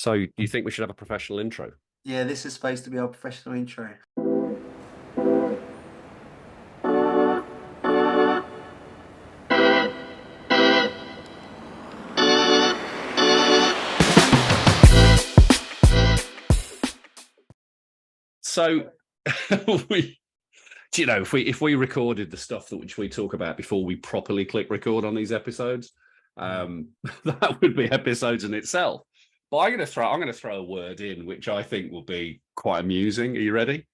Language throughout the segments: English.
So you think we should have a professional intro? Yeah, this is supposed to be our professional intro. So we, if we recorded the stuff which we talk about before we properly click record on these episodes, that would be episodes in itself. But I'm going to throw a word in which I think will be quite amusing. Are you ready?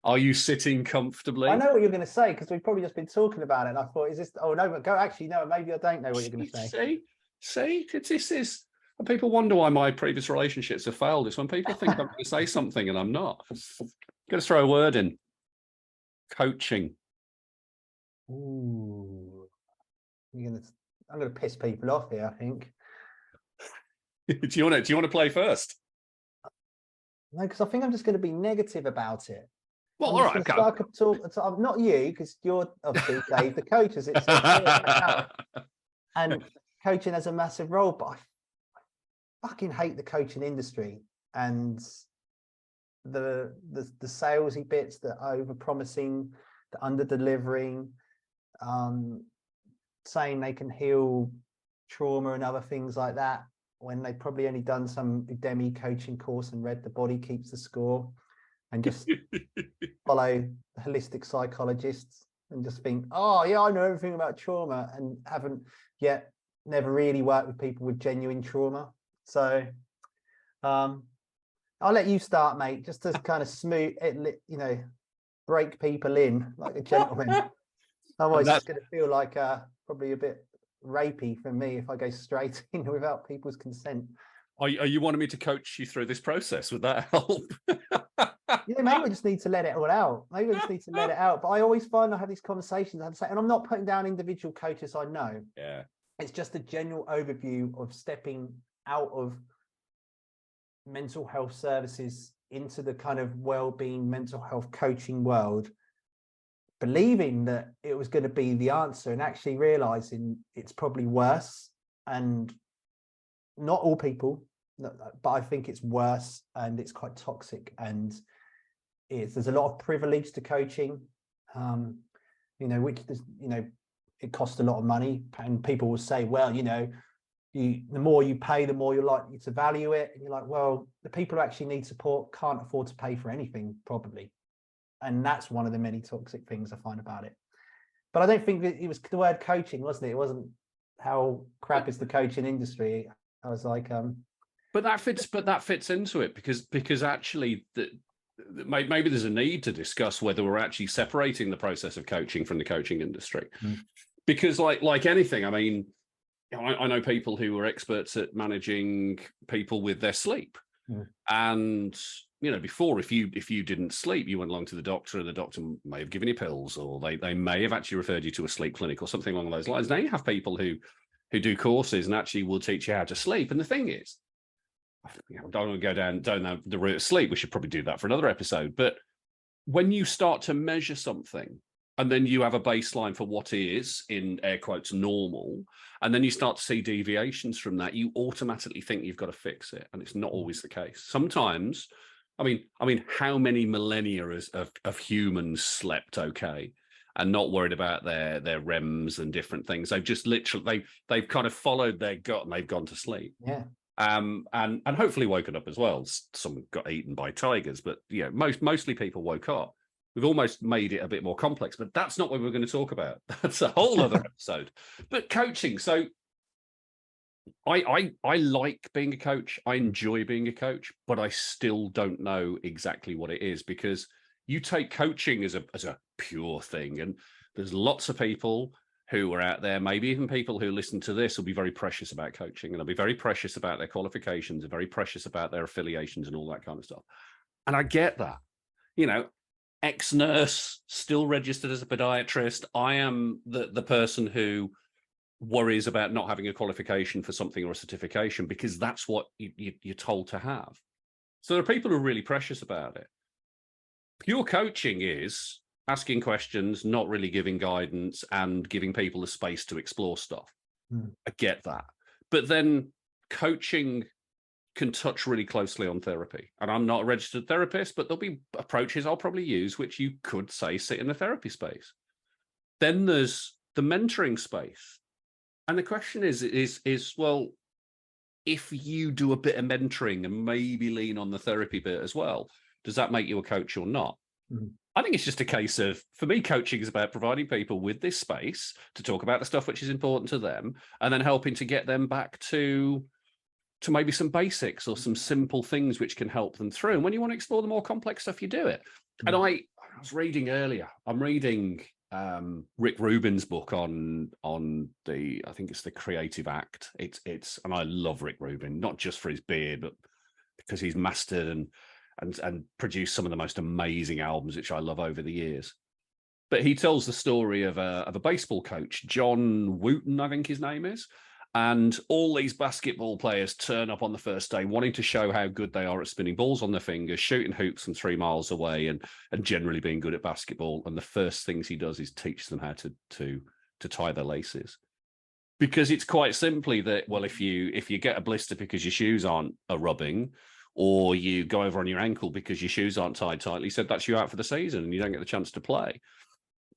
Are you sitting comfortably? I know what you're going to say because we've probably just been talking about it. And I thought, is this? Oh no, but go. Actually, no. Maybe I don't know what you're going to say. See, this is. And people wonder why my previous relationships have failed. It's when people think I'm going to say something and I'm not. I'm going to throw a word in. Coaching. Ooh, I'm going to piss people off here, I think. do you want to play first? No, because I think I'm just going to be negative about it. Well, all right. Not you, because you're obviously Dave, the coach, as it says here, and coaching has a massive role. But I fucking hate the coaching industry and the salesy bits, the over promising, the under delivering, saying they can heal trauma and other things like that when they've probably only done some Udemy coaching course and read The Body Keeps the Score and just follow holistic psychologists and just think, oh yeah, I know everything about trauma, and haven't yet never really worked with people with genuine trauma. So I'll let you start, mate, just to kind of smooth it, break people in like a gentleman. Otherwise it's going to feel like probably a bit rapey from me if I go straight in without people's consent. Are you wanting me to coach you through this process? Would that help? Yeah, maybe we just need to let it all out. Maybe we just need to let it out. But I always find I have these conversations and I'm not putting down individual coaches I know. Yeah. It's just a general overview of stepping out of mental health services into the kind of well-being mental health coaching world, believing that it was going to be the answer and actually realizing it's probably worse. And not all people, but I think it's worse and it's quite toxic, and there's a lot of privilege to coaching, which it costs a lot of money, and people will say, well, the more you pay, the more you're likely to value it. And you're like, well, the people who actually need support can't afford to pay for anything, probably. And that's one of the many toxic things I find about it. But I don't think that it was the word coaching, wasn't it? It wasn't how crap is the coaching industry. I was like, but that fits into it because actually maybe there's a need to discuss whether we're actually separating the process of coaching from the coaching industry. Because like anything, I mean, I know people who are experts at managing people with their sleep. And before, if you didn't sleep, you went along to the doctor, and the doctor may have given you pills, or they may have actually referred you to a sleep clinic or something along those lines. Now you have people who do courses and actually will teach you how to sleep. And the thing is, I don't want to go down the route of sleep. We should probably do that for another episode. But when you start to measure something, and then you have a baseline for what is, in air quotes, normal, and then you start to see deviations from that, you automatically think you've got to fix it. And it's not always the case. Sometimes, I mean, how many millennia of humans slept okay and not worried about their REMs and different things? They've just literally, they've kind of followed their gut and they've gone to sleep. Yeah. And hopefully woken up as well. Some got eaten by tigers, but mostly people woke up. We've almost made it a bit more complex, but that's not what we're going to talk about. That's a whole other episode. But coaching. So I like being a coach. I enjoy being a coach, but I still don't know exactly what it is, because you take coaching as a pure thing. And there's lots of people who are out there, maybe even people who listen to this, will be very precious about coaching, and they'll be very precious about their qualifications and very precious about their affiliations and all that kind of stuff. And I get that, ex-nurse, still registered as a podiatrist. I am the person who worries about not having a qualification for something or a certification, because that's what you're told to have. So there are people who are really precious about it. Pure coaching is asking questions, not really giving guidance, and giving people the space to explore stuff. I get that. But then coaching can touch really closely on therapy. And I'm not a registered therapist, but there'll be approaches I'll probably use which you could say sit in the therapy space. Then there's the mentoring space. And the question is well, if you do a bit of mentoring and maybe lean on the therapy bit as well, does that make you a coach or not? I think it's just a case of, for me, coaching is about providing people with this space to talk about the stuff which is important to them, and then helping to get them back to maybe some basics or some simple things which can help them through. And when you want to explore the more complex stuff, you do it. And I was reading earlier, I'm reading Rick Rubin's book on the, I think it's the Creative Act. It's and I love Rick Rubin, not just for his beard, but because he's mastered and produced some of the most amazing albums, which I love over the years. But he tells the story of a baseball coach, John Wooten, I think his name is. And all these basketball players turn up on the first day wanting to show how good they are at spinning balls on their fingers, shooting hoops from 3 miles away, and generally being good at basketball. And the first things he does is teach them how to tie their laces. Because it's quite simply that, well, if you get a blister because your shoes aren't rubbing, or you go over on your ankle because your shoes aren't tied tightly, he said that's you out for the season and you don't get the chance to play.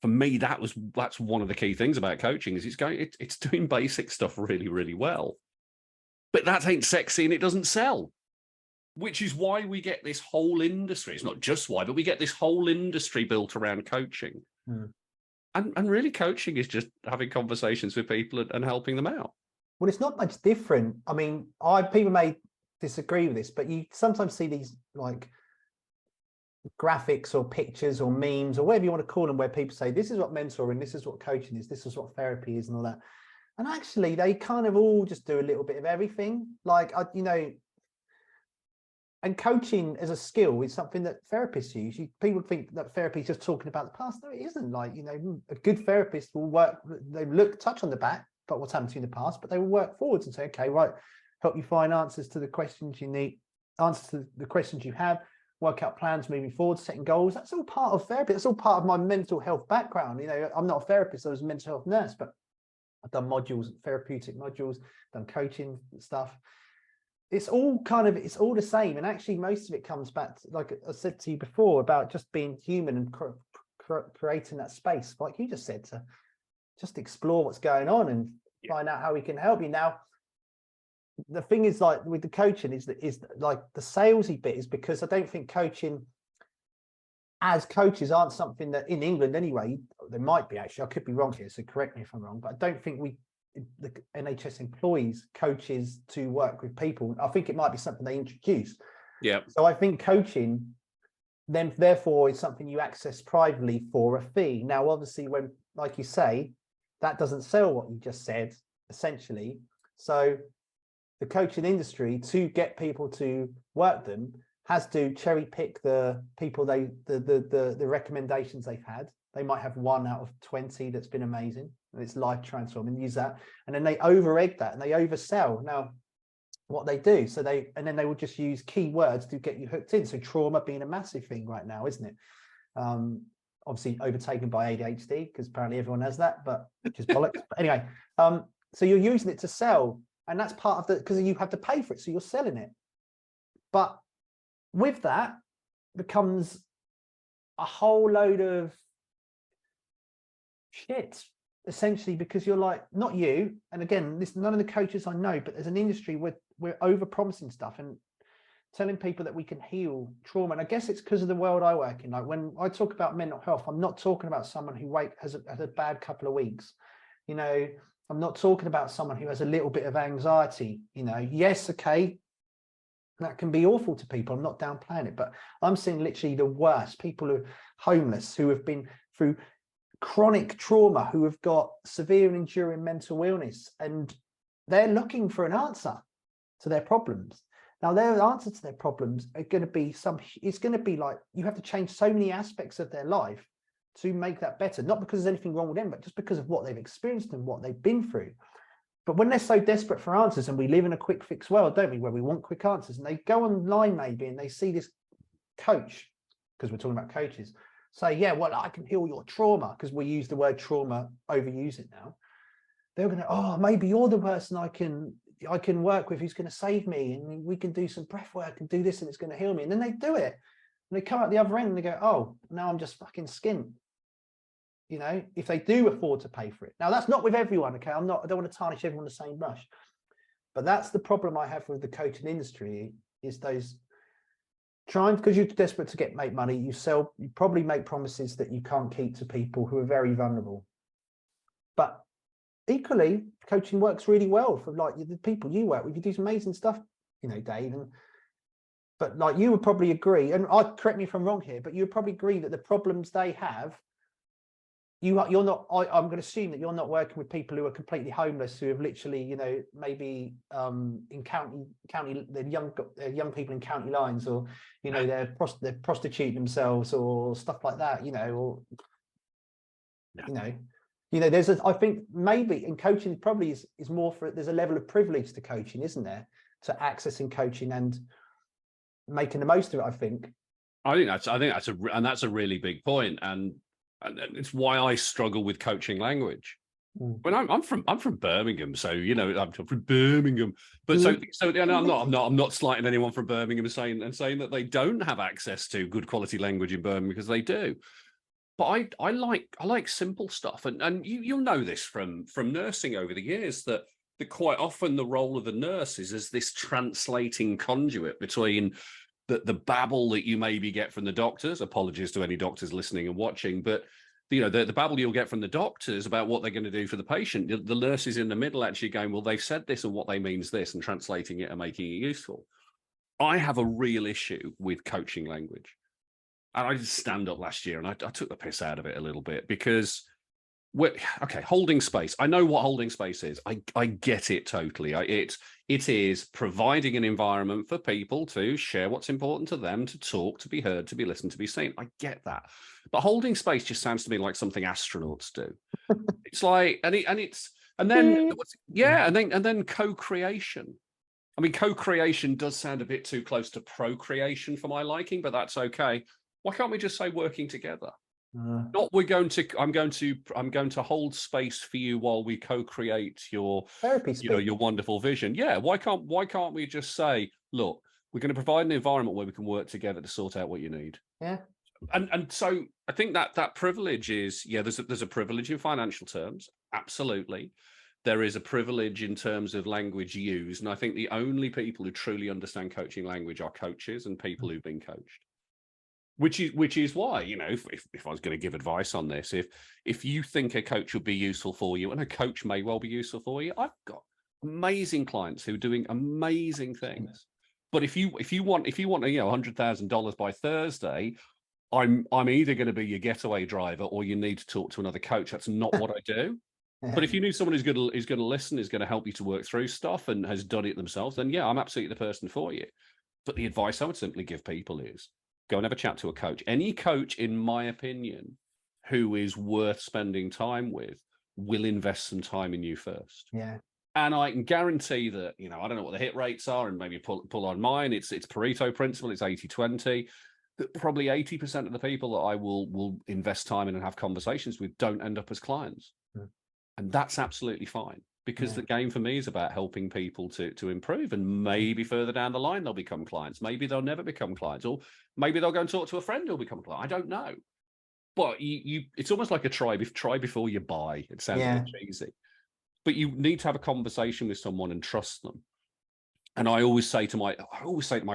For me, that's one of the key things about coaching is it's doing basic stuff really, really well. But that ain't sexy and it doesn't sell, which is why we get this whole industry. It's not just why, but we get this whole industry built around coaching. And really coaching is just having conversations with people and helping them out. Well, it's not much different. I mean, people may disagree with this, but you sometimes see these like graphics or pictures or memes or whatever you want to call them, where people say this is what mentoring, this is what coaching is, this is what therapy is, and all that. And actually they kind of all just do a little bit of everything. Like, and coaching as a skill is something that therapists use. People think that therapy is just talking about the past. No, it isn't. Like, a good therapist will work, they touch on the back, but what's happened to you in the past, but they will work forwards and say, okay, right, help you find answers to the questions you need, answers to the questions you have, work out plans moving forward, setting goals. That's all part of therapy. That's all part of my mental health background. I'm not a therapist, I was a mental health nurse, but I've done modules, therapeutic modules, done coaching stuff. It's all the same. And actually most of it comes back to, like I said to you before, about just being human and creating that space, like you just said, to just explore what's going on and find out how we can help you. Now, the thing is, like with the coaching, is like the salesy bit is because I don't think coaching as coaches aren't something that in England anyway, there might be, actually, I could be wrong here, so correct me if I'm wrong, but I don't think the NHS employs coaches to work with people. I think it might be something they introduce. Yeah. So I think coaching then therefore is something you access privately for a fee. Now, obviously, when, like you say, that doesn't sell what you just said, essentially. So the coaching industry, to get people to work them, has to cherry pick the people the recommendations they've had. They might have 1 out of 20 that's been amazing and it's life transforming, use that, and then they over egg that and they oversell. Now, what they do, then they will just use keywords to get you hooked in. So trauma being a massive thing right now, isn't it? Obviously overtaken by ADHD, because apparently everyone has that, but just bollocks. But anyway, so you're using it to sell. And that's part of because you have to pay for it, so you're selling it. But with that becomes a whole load of shit, essentially, because you're like, not you, and again, none of the coaches I know, but there's an industry where we're over promising stuff and telling people that we can heal trauma. And I guess it's because of the world I work in. Like when I talk about mental health, I'm not talking about someone who has a bad couple of weeks, I'm not talking about someone who has a little bit of anxiety, yes, okay, that can be awful to people. I'm not downplaying it, but I'm seeing literally the worst. People who are homeless, who have been through chronic trauma, who have got severe and enduring mental illness, and they're looking for an answer to their problems. Now, their answer to their problems are going to be it's going to be like, you have to change so many aspects of their life to make that better, not because there's anything wrong with them, but just because of what they've experienced and what they've been through. But when they're so desperate for answers, and we live in a quick fix world, don't we, where we want quick answers, and they go online maybe and they see this coach, because we're talking about coaches, say, yeah, well, I can heal your trauma, because we use the word trauma, overuse it now. They're going to, oh, maybe you're the person I can I can work with who's going to save me, and we can do some breath work and do this, and it's going to heal me. And then they do it, and they come out the other end and they go, oh, now I'm just fucking skint. You know, if they do afford to pay for it. Now, that's not with everyone, okay? I don't want to tarnish everyone the same brush. But that's the problem I have with the coaching industry, is those because you're desperate to make money, you probably make promises that you can't keep to people who are very vulnerable. But equally, coaching works really well for like the people you work with. You do some amazing stuff, you know, Dave. But like, you would probably agree, and correct me if I'm wrong here, but you would probably agree that the problems they have, you're not. I'm going to assume that you're not working with people who are completely homeless, who have literally, you know, maybe in county, the young people in county lines, or you know, they're prostituting themselves or stuff like that. You know, or you know, I think maybe in coaching probably is more for, there's a level of privilege to coaching, isn't there, to accessing coaching and making the most of it. I think that's a really big point, and it's why I struggle with coaching language. When I'm from Birmingham, so you know, I'm from Birmingham, but so and I'm not slighting anyone from Birmingham and saying that they don't have access to good quality language in Birmingham, because they do. But I like simple stuff, and you'll know this from nursing over the years, that quite often the role of the nurse is as this translating conduit between the babble that you maybe get from the doctors. Apologies to any doctors listening and watching, but you know, the babble you'll get from the doctors about what they're going to do for the patient. The nurse is in the middle actually going, well, they've said this and what they mean is this, and translating it and making it useful. I have a real issue with coaching language. And I did stand up last year and I took the piss out of it a little bit, because holding space. I know what holding space is. I get it totally. It is providing an environment for people to share what's important to them, to talk, to be heard, to be listened, to be seen. I get that. But holding space just sounds to me like something astronauts do. It's like, and then co-creation. I mean, co-creation does sound a bit too close to procreation for my liking, but that's okay. Why can't we just say working together? Not I'm going to hold space for you while we co-create your therapy, you know, your wonderful vision. Yeah, why can't we just say, look, we're going to provide an environment where we can work together to sort out what you need. Yeah. And so I think that privilege is, there's a privilege in financial terms, absolutely. There is a privilege in terms of language used, and I think the only people who truly understand coaching language are coaches and people who've been coached. Which is why, you know, if I was going to give advice on this, if you think a coach would be useful for you, and a coach may well be useful for you, I've got amazing clients who are doing amazing things. But if you want $100,000 by Thursday, I'm either going to be your getaway driver, or you need to talk to another coach. That's not what I do. But if you need someone who's going to listen, is going to help you to work through stuff and has done it themselves, then yeah, I'm absolutely the person for you. But the advice I would simply give people is, go and have a chat to a coach. Any coach, in my opinion, who is worth spending time with will invest some time in you first. Yeah. And I can guarantee that, you know, I don't know what the hit rates are, and maybe pull on mine. It's Pareto principle. It's 80-20. That probably 80% of the people that I will invest time in and have conversations with don't end up as clients. And that's absolutely fine, because the game for me is about helping people to improve, and maybe further down the line they'll become clients. Maybe they'll never become clients, or maybe they'll go and talk to a friend who'll become a client. I don't know. But it's almost like a try before you buy. It sounds a bit cheesy, but you need to have a conversation with someone and trust them. And I always say to my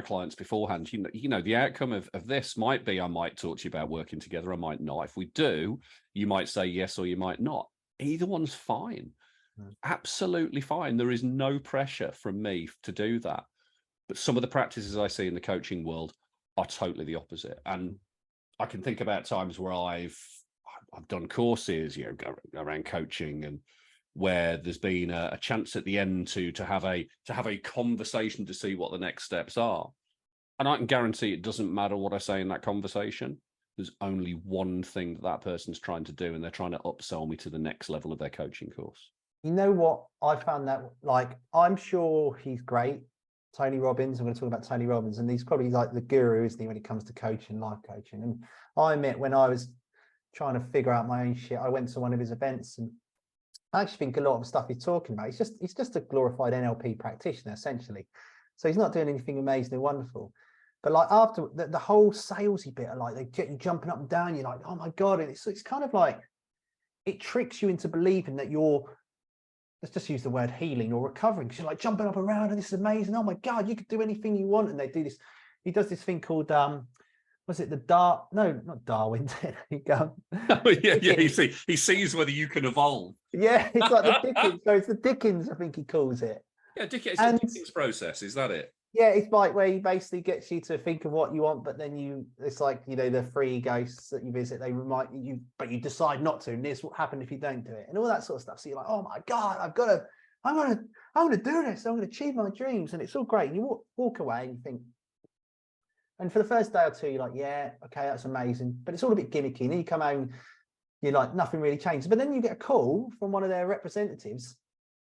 clients beforehand, you know, the outcome of this might be, I might talk to you about working together, I might not. If we do, you might say yes or you might not. Either one's fine. Absolutely fine. There is no pressure from me to do that. But some of the practices I see in the coaching world are totally the opposite. And I can think about times where I've done courses, you know, around coaching, and where there's been a chance at the end to have a conversation to see what the next steps are. And I can guarantee it doesn't matter what I say in that conversation. There's only one thing that person's trying to do, and they're trying to upsell me to the next level of their coaching course. You know what? I found that, like, I'm sure he's great. Tony Robbins, I'm going to talk about Tony Robbins, and he's probably like the guru, isn't he, when it comes to coaching, life coaching. And I admit, when I was trying to figure out my own shit, I went to one of his events, and I actually think a lot of the stuff he's talking about, he's just a glorified NLP practitioner, essentially. So he's not doing anything amazingly wonderful. But like after the whole salesy bit, like they get you jumping up and down, you're like, oh my God. And it's kind of like, it tricks you into believing that you're, let's just use the word healing or recovering. Because you're like jumping up around and this is amazing. Oh my God, you could do anything you want. And they do this, he does this thing called, was it not Darwin? Oh, yeah, he sees whether you can evolve. Yeah, it's like the Dickens. So it's the Dickens, I think he calls it. Yeah, Dickens, it's the Dickens process. Is that it? Yeah, it's like where he basically gets you to think of what you want, but then it's like, the free ghosts that you visit, they remind you, but you decide not to, and this will happen if you don't do it, and all that sort of stuff. So you're like, oh my God, I'm gonna do this. I'm gonna achieve my dreams, and it's all great. And you walk away and you think, and for the first day or two, you're like, yeah, okay, that's amazing, but it's all a bit gimmicky. And then you come home, you're like, nothing really changes. But then you get a call from one of their representatives,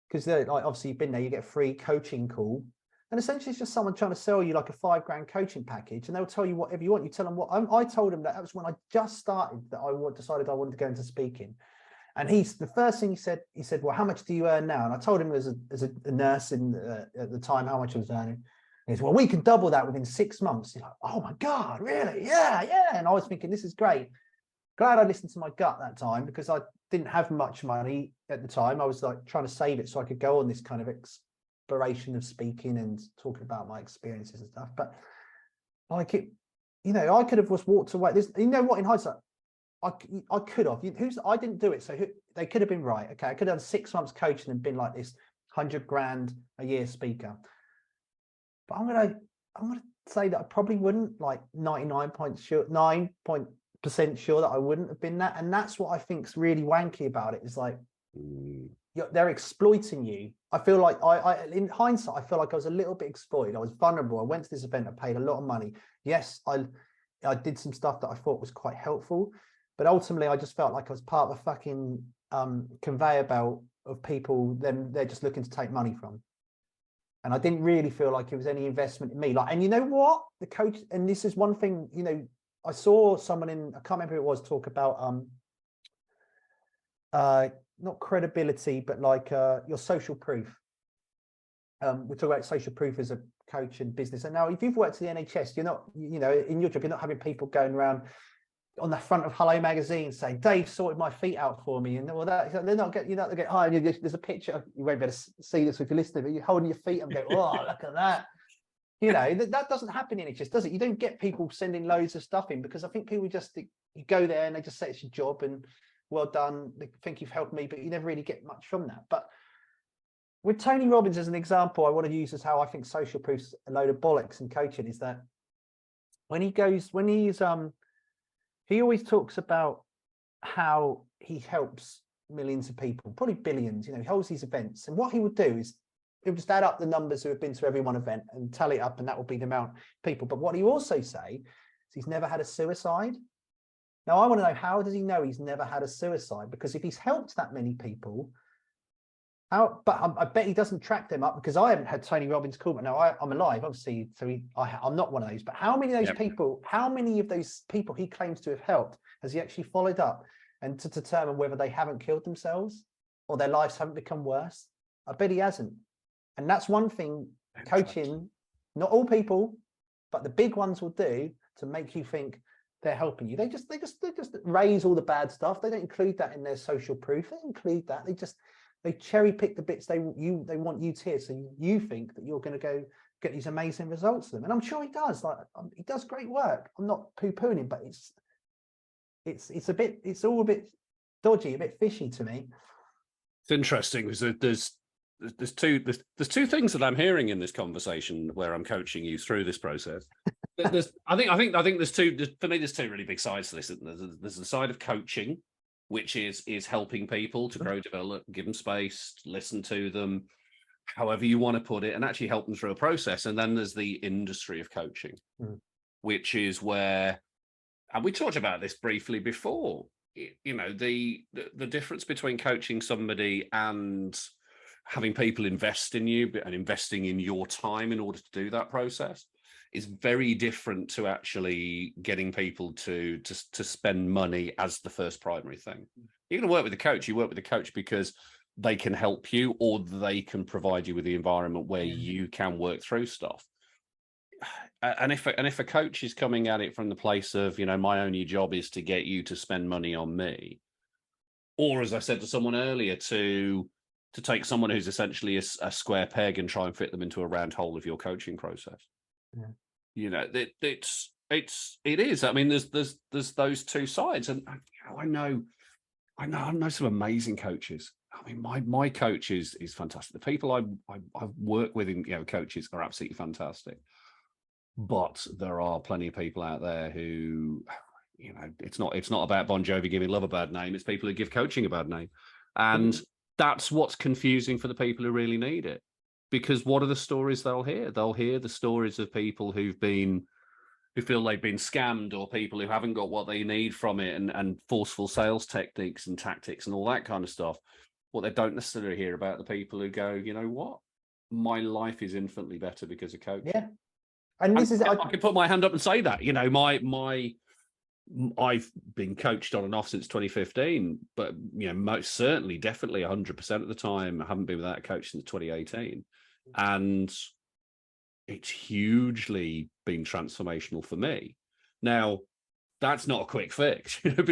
because they're like, obviously you've been there, you get a free coaching call. And essentially it's just someone trying to sell you like a $5,000 coaching package, and they'll tell you whatever you want. You tell them what I told them that was when I just started, that I decided I wanted to go into speaking. And the first thing he said, well, how much do you earn now? And I told him as a nurse at the time how much I was earning. And he said, well, we can double that within 6 months. You're like, oh my God, really? Yeah. And I was thinking, this is great. Glad I listened to my gut that time, because I didn't have much money at the time. I was like trying to save it so I could go on this kind of exploration of speaking and talking about my experiences and stuff. But like it, I could have just walked away. What, in hindsight, I could have. I didn't do it, so they could have been right. Okay, I could have done 6 months coaching and been like this $100,000 a year speaker. But I'm gonna say that I probably wouldn't, like 99% sure that I wouldn't have been that. And that's what I think's really wanky about it, is like they're exploiting you. I feel like I in hindsight, I feel like I was a little bit exploited. I was vulnerable. I went to this event, I paid a lot of money. Yes, I did some stuff that I thought was quite helpful, but ultimately I just felt like I was part of a fucking conveyor belt of people they're just looking to take money from. And I didn't really feel like it was any investment in me. Like, and you know what? The coach, and this is one thing, I saw someone I can't remember who it was, talk about not credibility, but like your social proof. We talk about social proof as a coach in business. And now if you've worked at the NHS, you're not, in your job, you're not having people going around on the front of Hello magazine saying, Dave sorted my feet out for me, and all that. They're not getting, they get high. And there's a picture, you won't be able to see this if you're listening, but you're holding your feet and go, oh, look at that. That doesn't happen in NHS, does it? You don't get people sending loads of stuff in, because I think people just, you go there and they just say it's your job and well done, they think you've helped me, but you never really get much from that. But with Tony Robbins as an example, I want to use as how I think social proof's a load of bollocks in coaching, is that he always talks about how he helps millions of people, probably billions. He holds these events, and what he would do is he'll just add up the numbers who have been to every one event and tally it up, and that will be the amount of people. But what he also say is he's never had a suicide. Now, I want to know, how does he know he's never had a suicide? Because if he's helped that many people, but I bet he doesn't track them up, because I haven't had Tony Robbins call, but now I'm alive, obviously, so I'm not one of those. But how many of those people, how many of those people he claims to have helped has he actually followed up and to determine whether they haven't killed themselves or their lives haven't become worse? I bet he hasn't. And that's one thing coaching, not all people, but the big ones will do to make you think they're helping you. They just raise all the bad stuff. They don't include that in their social proof. They include that. They cherry pick the bits they want you to hear, so you think that you're going to go get these amazing results for them. And I'm sure he does. Like, he does great work. I'm not poo-pooing him, but it's all a bit dodgy, a bit fishy to me. It's interesting because there's two things that I'm hearing in this conversation where I'm coaching you through this process. I think there's two really big sides to this. There's the side of coaching, which is helping people to grow, develop, give them space, listen to them, however you want to put it, and actually help them through a process. And then there's the industry of coaching, which is where, and we talked about this briefly before, the difference between coaching somebody and having people invest in you and investing in your time in order to do that process is very different to actually getting people to spend money as the first primary thing. You're going to work with a coach. You work with a coach because they can help you, or they can provide you with the environment where you can work through stuff. And if a coach is coming at it from the place of, you know, my only job is to get you to spend money on me, or as I said to someone earlier, to take someone who's essentially a square peg and try and fit them into a round hole of your coaching process. Yeah. You know, it is. I mean, there's those two sides, and I know some amazing coaches. I mean, my coach is fantastic. The people I've worked with in, you know, coaches are absolutely fantastic. But there are plenty of people out there who, you know, it's not about Bon Jovi giving love a bad name. It's people who give coaching a bad name, and that's what's confusing for the people who really need it. Because what are the stories they'll hear? They'll hear the stories of people who feel they've been scammed, or people who haven't got what they need from it, and forceful sales techniques and tactics and all that kind of stuff. What they don't necessarily hear about the people who go, you know what, my life is infinitely better because of coaching. Yeah. And this is, I can put my hand up and say that, you know, I've been coached on and off since 2015, but, you know, most certainly, definitely 100% of the time, I haven't been without a coach since 2018. And it's hugely been transformational for me. Now, that's not a quick fix, you know,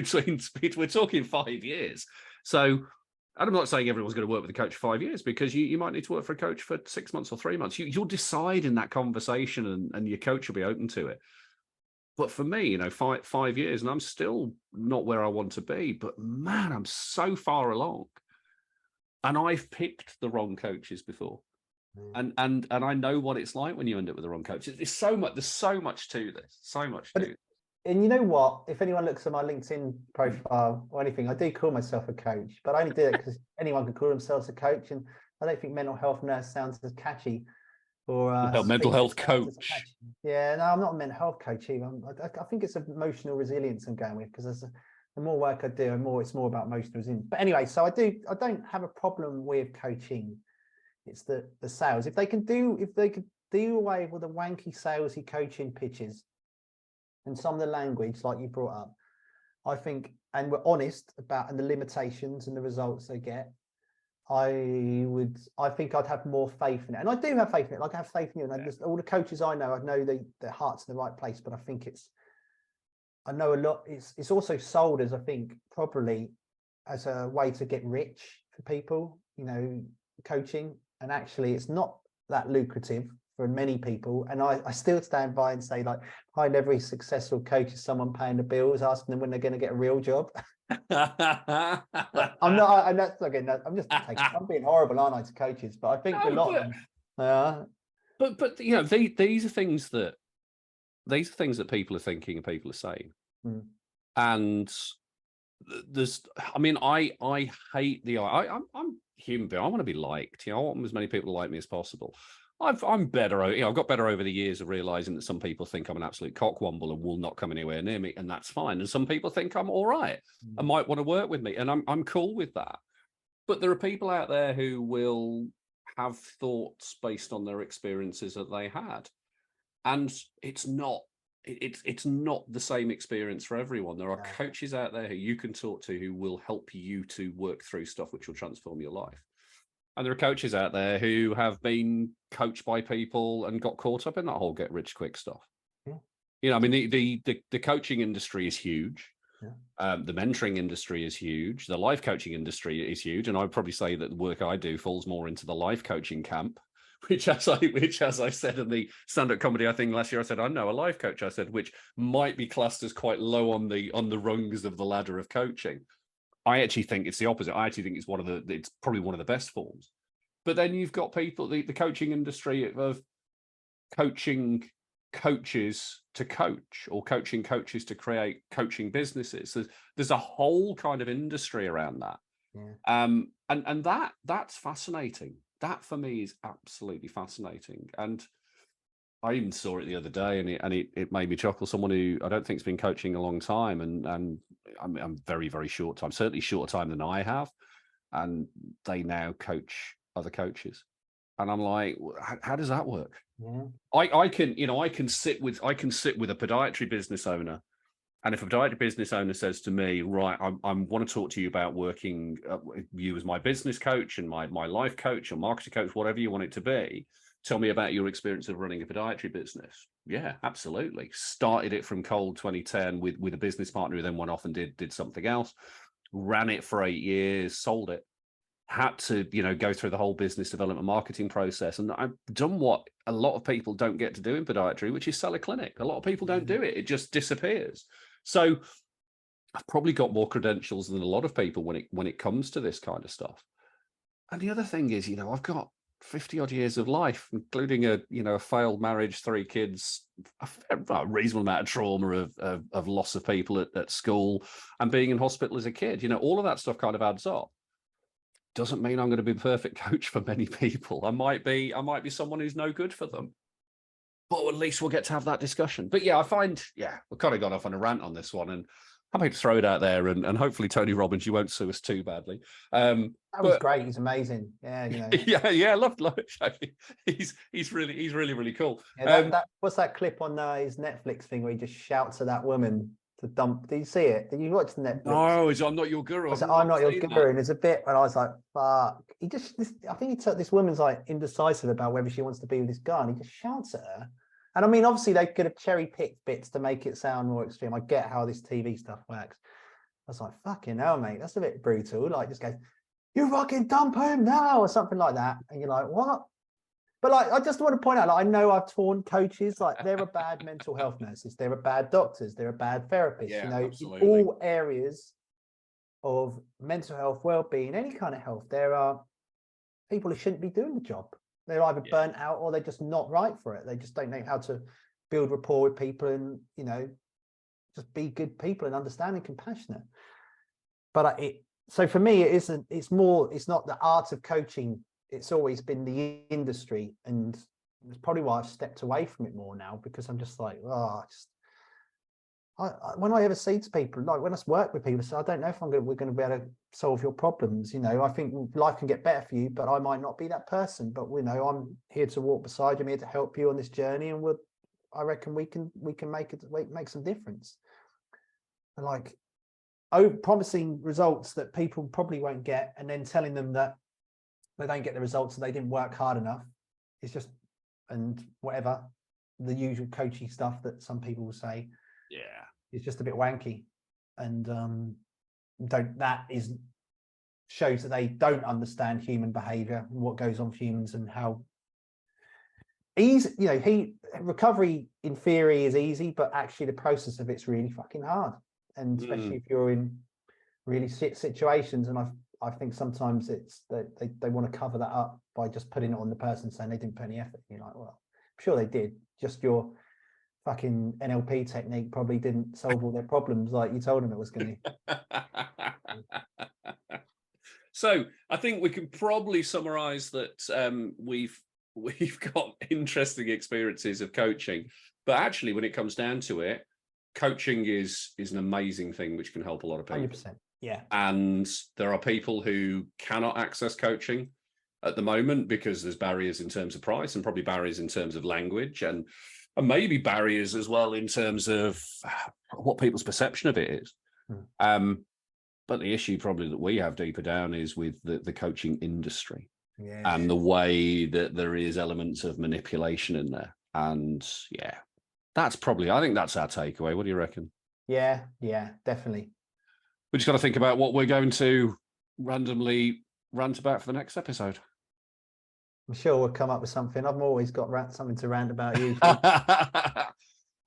we're talking 5 years. So, and I'm not saying everyone's going to work with a coach for 5 years, because you might need to work for a coach for 6 months or 3 months. You'll decide in that conversation, and your coach will be open to it. But for me, you know, 5 years, and I'm still not where I want to be, but man, I'm so far along. And I've picked the wrong coaches before. And I know what it's like when you end up with the wrong coach. There's so much to this, so much to it. And you know what? If anyone looks at my LinkedIn profile or anything, I do call myself a coach, but I only do it because anyone can call themselves a coach. And I don't think mental health nurse sounds as catchy, or mental health coach. Yeah, no, I'm not a mental health coach either. I think it's emotional resilience I'm going with, because the more work I do, it's more about emotional resilience. But anyway, so I don't have a problem with coaching. It's the sales. If they could do away with the wanky salesy coaching pitches and some of the language like you brought up, I think, and we're honest about and the limitations and the results they get, I think I'd have more faith in it. And I do have faith in it. Like, I have faith in you. And all the coaches I know their heart's in the right place, but I think I know a lot. It's also sold as, I think, probably as a way to get rich for people, you know, coaching. And actually it's not that lucrative for many people. And I still stand by and say, like, behind every successful coach is someone paying the bills, asking them when they're going to get a real job. I'm being horrible, aren't I, to coaches? But I think a lot of them. But you know, these are things that people are thinking and people are saying. And there's, I mean, I hate I'm human being. I want to be liked. You know, I want as many people to like me as possible. I'm better. You know, I've got better over the years of realizing that some people think I'm an absolute cockwomble and will not come anywhere near me, and that's fine. And some people think I'm all right and might want to work with me, and I'm cool with that. But there are people out there who will have thoughts based on their experiences that they had, and it's not the same experience for everyone. There are coaches out there who you can talk to who will help you to work through stuff which will transform your life. And there are coaches out there who have been coached by people and got caught up in that whole get rich quick stuff. You know, I mean, the coaching industry is huge. The mentoring industry is huge. The life coaching industry is huge. And I'd probably say that the work I do falls more into the life coaching camp, which as I said in the stand-up comedy, I think last year, I said, I know a life coach, I said, which might be classed as quite low on the rungs of the ladder of coaching. I actually think it's the opposite. I actually think it's probably one of the best forms. But then you've got people, the coaching industry of coaching coaches to coach, or coaching coaches to create coaching businesses. There's a whole kind of industry around that. And that's fascinating. That for me is absolutely fascinating. And I even saw it the other day, and it made me chuckle. Someone who I don't think has been coaching a long time, and I'm very, very short time, certainly shorter time than I have, and they now coach other coaches, and I'm like, how does that work? I can sit with a podiatry business owner And if a podiatry business owner says to me, right, I want to talk to you about working you as my business coach and my life coach or marketing coach, whatever you want it to be, tell me about your experience of running a podiatry business. Yeah, absolutely. Started it from cold 2010 with a business partner who then went off and did something else, ran it for 8 years, sold it. Had to, go through the whole business development marketing process. And I've done what a lot of people don't get to do in podiatry, which is sell a clinic. A lot of people don't do it. It just disappears. So I've probably got more credentials than a lot of people when it comes to this kind of stuff. And the other thing is, I've got 50 odd years of life, including a failed marriage, 3 kids, a reasonable amount of trauma of loss of people at school, and being in hospital as a kid. All of that stuff kind of adds up. Doesn't mean I'm going to be the perfect coach for many people. I might be someone who's no good for them. But at least we'll get to have that discussion. But yeah, I find, we've kind of gone off on a rant on this one, and I'm happy to throw it out there. And hopefully, Tony Robbins, you won't sue us too badly. That was great. He's amazing. Yeah, yeah, love it. He's really cool. Yeah, what's that clip on his Netflix thing where he just shouts at that woman to dump? Did you see it? Did you watch the Netflix? No, I'm not your guru. I'm not your guru. And there's a bit when I was like, fuck. I think he took this woman's like indecisive about whether she wants to be with this guy, and he just shouts at her. And I mean, obviously they could have cherry-picked bits to make it sound more extreme. I get how this TV stuff works. I was like, fucking hell, mate, that's a bit brutal. Like, just goes, you fucking dump him now, or something like that. And you're like, what? But like, I just want to point out, like, I know I've torn coaches. Like, there are bad mental health nurses, there are bad doctors, there are bad therapists. Yeah, absolutely. In all areas of mental health, well-being, any kind of health, there are people who shouldn't be doing the job. They're either burnt out or they're just not right for it. They just don't know how to build rapport with people and, just be good people and understand and compassionate. But so for me, it's not the art of coaching. It's always been the industry. And it's probably why I've stepped away from it more now, because I'm just like, when I ever say to people, like when I work with people, I say, I don't know if we're going to be able to solve your problems. I think life can get better for you, but I might not be that person. But I'm here to walk beside you, I'm here to help you on this journey, and I reckon we can make some difference. And like, promising results that people probably won't get, and then telling them that they don't get the results and they didn't work hard enough. It's just, and whatever the usual coaching stuff that some people will say. Yeah, it's just a bit wanky, and shows that they don't understand human behavior and what goes on for humans, and how easy, recovery in theory is easy, but actually the process of it's really fucking hard, and especially if you're in really shit situations. And I think sometimes it's that they want to cover that up by just putting it on the person, saying they didn't put any effort. And you're like, well, I'm sure they did, just your fucking NLP technique probably didn't solve all their problems like you told them it was going to. So I think we can probably summarize that we've got interesting experiences of coaching, but actually when it comes down to it, coaching is an amazing thing which can help a lot of people. 100%. Yeah. And there are people who cannot access coaching at the moment because there's barriers in terms of price, and probably barriers in terms of language, and maybe barriers as well in terms of what people's perception of it is. But the issue probably that we have deeper down is with the coaching industry, and the way that there is elements of manipulation in there. And I think that's our takeaway. What do you reckon? Yeah, definitely. We just got to think about what we're going to randomly rant about for the next episode. I'm sure we'll come up with something. I've always got something to rant about usually.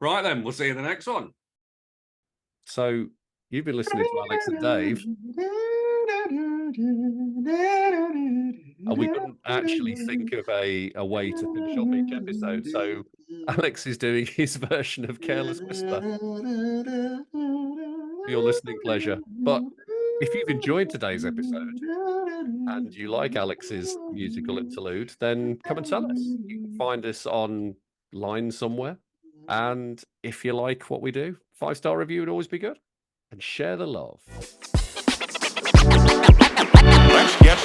Right then, we'll see you in the next one. So you've been listening to Alex and Dave. And we couldn't actually think of a way to finish off each episode. So Alex is doing his version of Careless Whisper for your listening pleasure. But if you've enjoyed today's episode and you like Alex's musical interlude, then come and tell us. You can find us online somewhere. And if you like what we do, 5-star review would always be good. And share the love. Let's get